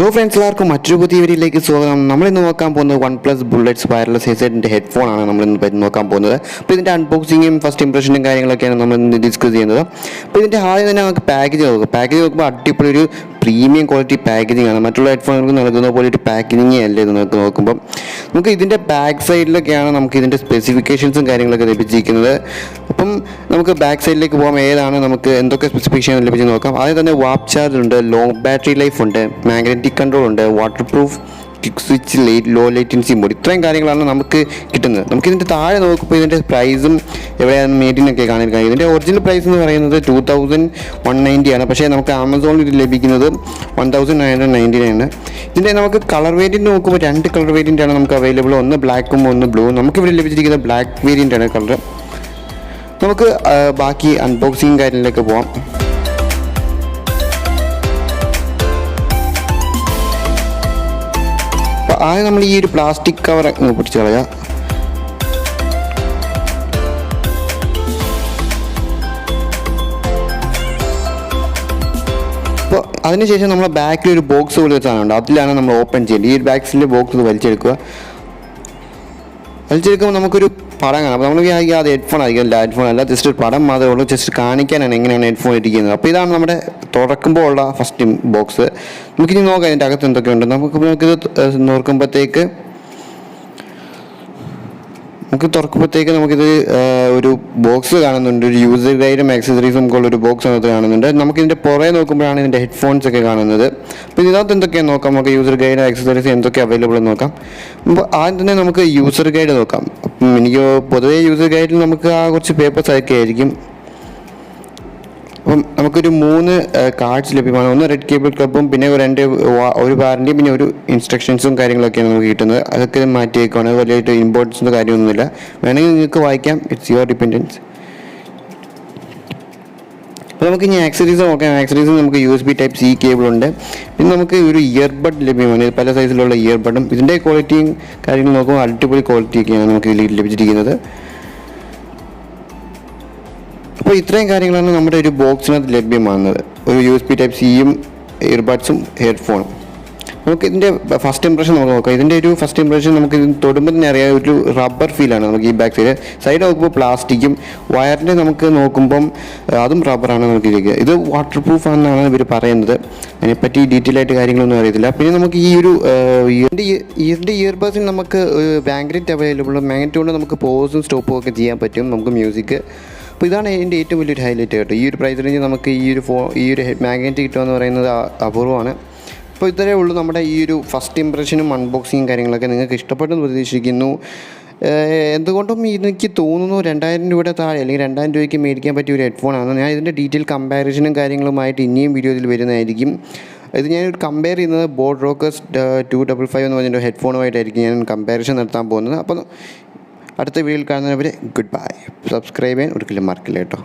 Hello friends, welcome to my video. We will look at Oneplus Bullets wireless headset headphone. We will unboxing and first impression we will discuss. We will package premium quality packaging. We will headphone packaging. We will back side specifications and back side specification warp charge long battery life magnetic control waterproof kick switch low latency mode ഇത്രയും കാര്യങ്ങളാണ് നമുക്ക് കിട്ടുന്നത്. നമുക്ക് ഇതിന്റെ താഴെ നോക്കുമ്പോൾ ഇതിന്റെ പ്രൈസും എവിടെയാണ് മെയ്ഡ് എന്നൊക്കെ കാണാൻ കഴിയും. ഇതിന്റെ ഒറിജിനൽ പ്രൈസ് എന്ന് പറയുന്നത് 2190 ആണ്. പക്ഷേ നമുക്ക് ആമസോണിൽ ഇത് ലഭിക്കുന്നത് 1999 ആണ്. ഇതിന്റെ നമുക്ക് കളർ വേരിയന്റ് നോക്കുമ്പോൾ രണ്ട് കളർ വേരിയന്റ് ആണ് നമുക്ക് അവൈലബിൾ. ഒന്ന് ബ്ലാക്കും ഒന്ന് ബ്ലൂ. നമുക്ക് ഇവിടെ ലഭിച്ചിരിക്കുന്നത് ബ്ലാക്ക് വേരിയന്റ് ആണ് കളർ. നമുക്ക് ബാക്കി അൺബോക്സിംഗ് കാര്യങ്ങളിലേക്ക് പോകാം. ആദ്യം നമ്മൾ ഈ ഒരു പ്ലാസ്റ്റിക് കവർ പിടിച്ച് കളയാം. അപ്പോൾ അതിനുശേഷം നമ്മൾ ബാക്കിൽ ഒരു ബോക്സ് പോലെ സാധനമുണ്ട്, അതിലാണ് നമ്മൾ ഓപ്പൺ ചെയ്യേണ്ടത്. ഈ ഒരു ബാക്സിലെ ബോക്സ് വലിച്ചെടുക്കുക. വലിച്ചെടുക്കുമ്പോൾ നമുക്കൊരു പടം കാണാം. അപ്പോൾ നമ്മൾ അത് ഹെഡ്ഫോൺ ആയിരിക്കും, ഹെഡ്ഫോൺ അല്ല, ജസ്റ്റ് ഒരു പടം മാത്രമേ ഉള്ളൂ, ജസ്റ്റ് കാണിക്കാനാണ് എങ്ങനെയാണ് ഹെഡ്ഫോൺ ഇരിക്കുന്നത്. അപ്പോൾ ഇതാണ് നമ്മുടെ തുറക്കുമ്പോൾ ഉള്ള ഫസ്റ്റ് ബോക്സ്. നമുക്കിനി നോക്കാം ഇതിൻ്റെ അകത്ത് എന്തൊക്കെയുണ്ട്. നമുക്കിത് തുറക്കുമ്പോഴത്തേക്ക് നമുക്കിത് ഒരു ബോക്സ് കാണുന്നുണ്ട്. ഒരു യൂസർ ഗൈഡും ആക്സസറീസും ഒക്കെ ഉള്ളൊരു ബോക്സ് അതിനകത്ത് കാണുന്നുണ്ട്. നമുക്കിതിൻ്റെ പുറകെ നോക്കുമ്പോഴാണ് ഇതിൻ്റെ ഹെഡ്ഫോൺസ് ഒക്കെ കാണുന്നത്. അപ്പോൾ ഇതിനകത്ത് എന്തൊക്കെയാണ് നോക്കാം. നമുക്ക് യൂസർ ഗൈഡ് ആക്സസറീസ് എന്തൊക്കെ അവൈലബിൾ എന്ന് നോക്കാം. അപ്പോൾ ആദ്യം തന്നെ നമുക്ക് യൂസർ ഗൈഡ് നോക്കാം. എനിക്ക് പൊതുവേ യൂസർ ഗൈഡിൽ നമുക്ക് കുറച്ച് പേപ്പേഴ്സ് ഒക്കെ ആയിരിക്കും. അപ്പം നമുക്കൊരു 3 കാർഡ്സ് ലഭ്യമാണ്. ഒന്ന് റെഡ് കേബിൾ ക്ലബും പിന്നെ ഒരു വാറൻറ്റിയും പിന്നെ ഒരു ഇൻസ്ട്രക്ഷൻസും കാര്യങ്ങളൊക്കെയാണ് നമുക്ക് കിട്ടുന്നത്. അതൊക്കെ മാറ്റി വയ്ക്കുകയാണ്. വലിയായിട്ട് ഇമ്പോർട്ടൻസ് കാര്യമൊന്നുമില്ല. വേണമെങ്കിൽ നിങ്ങൾക്ക് വായിക്കാം, ഇറ്റ്സ് യുവർ ഡിപ്പെൻഡൻസ്. അപ്പോൾ നമുക്ക് ഇനി ആക്സസറീസ് നോക്കാം. ആക്സസറീസ് നമുക്ക് USB Type-C കേബിൾ ഉണ്ട്. പിന്നെ നമുക്ക് ഒരു ഇയർബഡ് ലഭ്യമാണ്, പല സൈസിലുള്ള ഇയർബഡും. ഇതിൻ്റെ ക്വാളിറ്റിയും കാര്യങ്ങൾ നോക്കുമ്പോൾ അടിപൊളി ക്വാളിറ്റിയൊക്കെയാണ് നമുക്ക് ഇതിൽ ലഭിച്ചിരിക്കുന്നത്. അപ്പോൾ ഇത്രയും കാര്യങ്ങളാണ് നമ്മുടെ ഒരു ബോക്സിനകത്ത് ലഭ്യമാകുന്നത്. ഒരു USB Type-Cയും ഇയർബഡ്സും ഹെഡ്ഫോണും. നമുക്ക് ഇതിൻ്റെ ഫസ്റ്റ് ഇംപ്രഷൻ നമുക്ക് നോക്കാം. ഇതിൻ്റെ ഒരു ഫസ്റ്റ് ഇംപ്രഷൻ നമുക്ക് ഇത് തൊടുമ്പോൾ തന്നെ അറിയാം, ഒരു റബ്ബർ ഫീലാണ് നമുക്ക് ഈ ബാക്ക് സൈഡ് നോക്കുമ്പോൾ പ്ലാസ്റ്റിക്കും. വയറിൻ്റെ നമുക്ക് നോക്കുമ്പം അതും റബ്ബറാണ് നമുക്ക് ഇരിക്കുക. ഇത് വാട്ടർ പ്രൂഫ് ആണെന്നാണ് ഇവർ പറയുന്നത്. അതിനെപ്പറ്റി ഡീറ്റെയിൽ ആയിട്ട് കാര്യങ്ങളൊന്നും അറിയത്തില്ല. പിന്നെ നമുക്ക് ഈ ഒരു ഇതിൻ്റെ ഇയർബഡ്സിന് നമുക്ക് മാഗ്നറ്റ് അവൈലബിൾ. മാഗ്നറ്റ് കൊണ്ട് നമുക്ക് പോസും സ്റ്റോപ്പും ഒക്കെ ചെയ്യാൻ പറ്റും നമുക്ക് മ്യൂസിക്. അപ്പോൾ ഇതാണ് ഇതിൻ്റെ ഏറ്റവും വലിയൊരു ഹൈലൈറ്റ് കേട്ടോ. ഈ ഒരു പ്രൈസ് റേഞ്ച് നമുക്ക് ഈ ഒരു മാഗ്നറ്റ് കിട്ടുക പറയുന്നത് അപൂർവമാണ്. അപ്പോൾ ഇത്രയേ ഉള്ളൂ നമ്മുടെ ഈ ഒരു ഫസ്റ്റ് ഇംപ്രഷനും അൺബോക്സിങ്ങും കാര്യങ്ങളൊക്കെ. നിങ്ങൾക്ക് ഇഷ്ടപ്പെട്ടെന്ന് പ്രതീക്ഷിക്കുന്നു. എന്തുകൊണ്ടും എനിക്ക് തോന്നുന്നു 2000 രൂപയുടെ താഴെ അല്ലെങ്കിൽ 2000 രൂപയ്ക്ക് മേടിക്കാൻ പറ്റിയ ഒരു ഹെഡ്ഫോണാണ്. ഞാൻ ഇതിൻ്റെ ഡീറ്റെയിൽ കമ്പാരിസണും കാര്യങ്ങളുമായിട്ട് ഇനിയും വീഡിയോയിൽ വരുന്നതായിരിക്കും. ഇത് ഞാനൊരു കമ്പയർ ചെയ്യുന്നത് ബോട്ട് റോക്കേഴ്സ് 255 എന്ന് പറഞ്ഞൊരു ഹെഡ്ഫോണുമായിട്ടായിരിക്കും ഞാൻ കമ്പാരിസൺ നടത്താൻ പോകുന്നത്. അപ്പോൾ അടുത്ത വീഡിയോയിൽ കാണുന്നവരെ ഗുഡ് ബൈ. സബ്സ്ക്രൈബ് ചെയ്യാൻ ഒരിക്കലും മറക്കില്ല കേട്ടോ.